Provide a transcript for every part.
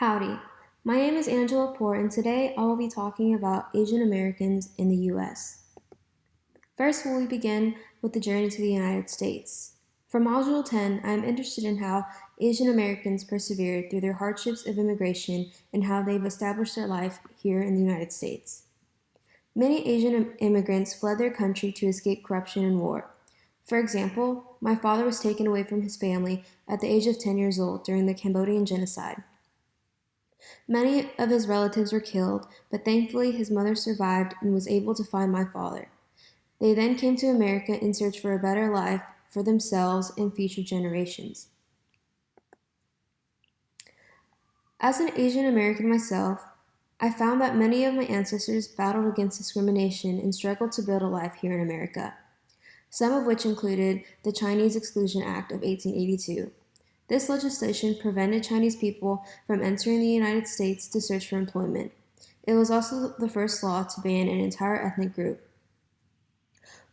Howdy, my name is Angela Poor, and today I will be talking about Asian Americans in the U.S. First, we begin with the journey to the United States. For Module 10, I am interested in how Asian Americans persevered through their hardships of immigration and how they've established their life here in the United States. Many Asian immigrants fled their country to escape corruption and war. For example, my father was taken away from his family at the age of 10 years old during the Cambodian genocide. Many of his relatives were killed, but thankfully his mother survived and was able to find my father. They then came to America in search for a better life for themselves and future generations. As an Asian American myself, I found that many of my ancestors battled against discrimination and struggled to build a life here in America, some of which included the Chinese Exclusion Act of 1882. This legislation prevented Chinese people from entering the United States to search for employment. It was also the first law to ban an entire ethnic group.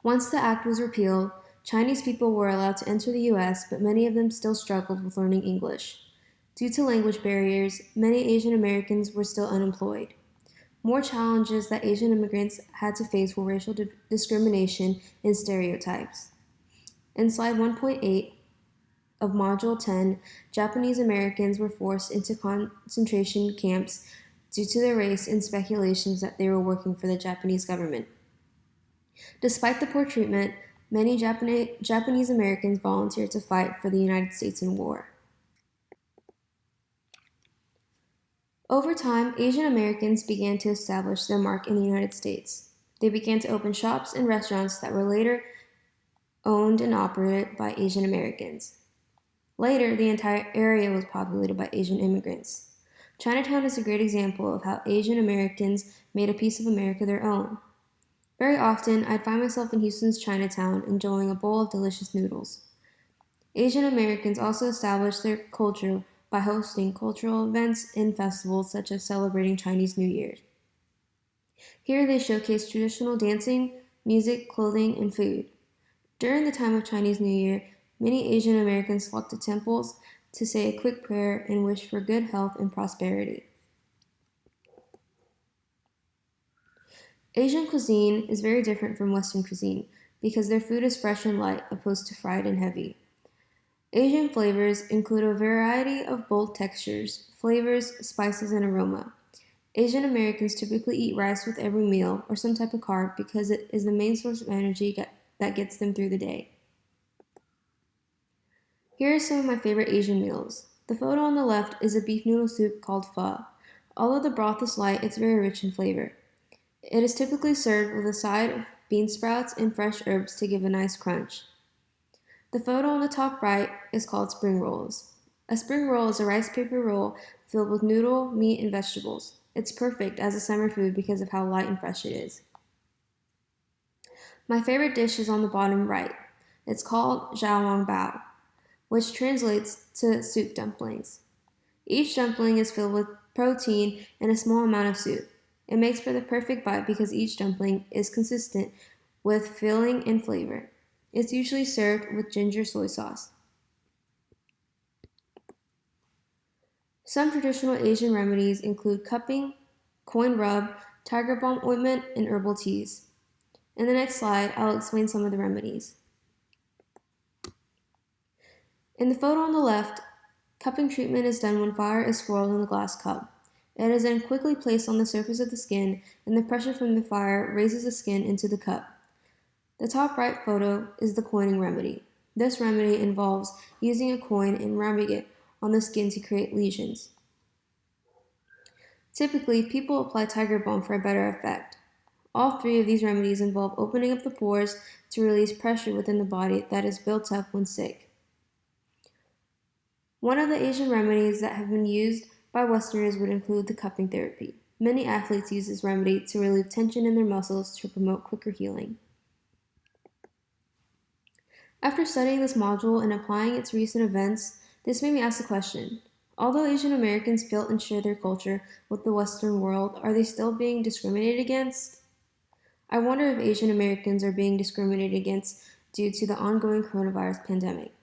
Once the act was repealed, Chinese people were allowed to enter the U.S., but many of them still struggled with learning English. Due to language barriers, many Asian Americans were still unemployed. More challenges that Asian immigrants had to face were racial discrimination and stereotypes. In slide 1.8, of Module 10, Japanese Americans were forced into concentration camps due to their race and speculations that they were working for the Japanese government. Despite the poor treatment, many Japanese Americans volunteered to fight for the United States in war. Over time, Asian Americans began to establish their mark in the United States. They began to open shops and restaurants that were later owned and operated by Asian Americans. Later, the entire area was populated by Asian immigrants. Chinatown is a great example of how Asian Americans made a piece of America their own. Very often, I'd find myself in Houston's Chinatown enjoying a bowl of delicious noodles. Asian Americans also established their culture by hosting cultural events and festivals such as celebrating Chinese New Year. Here they showcased traditional dancing, music, clothing, and food. During the time of Chinese New Year, many Asian Americans flocked to temples to say a quick prayer and wish for good health and prosperity. Asian cuisine is very different from Western cuisine because their food is fresh and light opposed to fried and heavy. Asian flavors include a variety of bold textures, flavors, spices, and aroma. Asian Americans typically eat rice with every meal or some type of carb because it is the main source of energy that gets them through the day. Here are some of my favorite Asian meals. The photo on the left is a beef noodle soup called pho. Although the broth is light, it's very rich in flavor. It is typically served with a side of bean sprouts and fresh herbs to give a nice crunch. The photo on the top right is called spring rolls. A spring roll is a rice paper roll filled with noodle, meat, and vegetables. It's perfect as a summer food because of how light and fresh it is. My favorite dish is on the bottom right. It's called xiaolong bao, which translates to soup dumplings. Each dumpling is filled with protein and a small amount of soup. It makes for the perfect bite because each dumpling is consistent with filling and flavor. It's usually served with ginger soy sauce. Some traditional Asian remedies include cupping, coin rub, tiger balm ointment, and herbal teas. In the next slide, I'll explain some of the remedies. In the photo on the left, cupping treatment is done when fire is swirled in the glass cup. It is then quickly placed on the surface of the skin, and the pressure from the fire raises the skin into the cup. The top right photo is the coining remedy. This remedy involves using a coin and rubbing it on the skin to create lesions. Typically, people apply tiger balm for a better effect. All three of these remedies involve opening up the pores to release pressure within the body that is built up when sick. One of the Asian remedies that have been used by Westerners would include the cupping therapy. Many athletes use this remedy to relieve tension in their muscles to promote quicker healing. After studying this module and applying its recent events, this made me ask the question, although Asian Americans built and share their culture with the Western world, are they still being discriminated against? I wonder if Asian Americans are being discriminated against due to the ongoing coronavirus pandemic.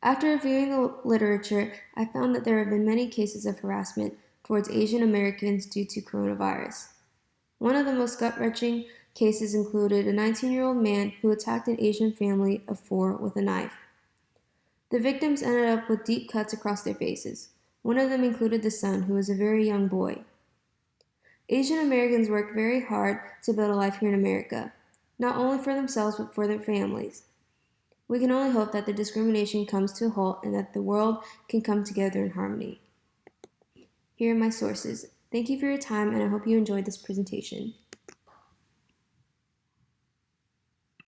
After reviewing the literature, I found that there have been many cases of harassment towards Asian Americans due to coronavirus. One of the most gut-wrenching cases included a 19-year-old man who attacked an Asian family of 4 with a knife. The victims ended up with deep cuts across their faces. One of them included the son, who was a very young boy. Asian Americans worked very hard to build a life here in America, not only for themselves but for their families. We can only hope that the discrimination comes to a halt and that the world can come together in harmony. Here are my sources. Thank you for your time, and I hope you enjoyed this presentation.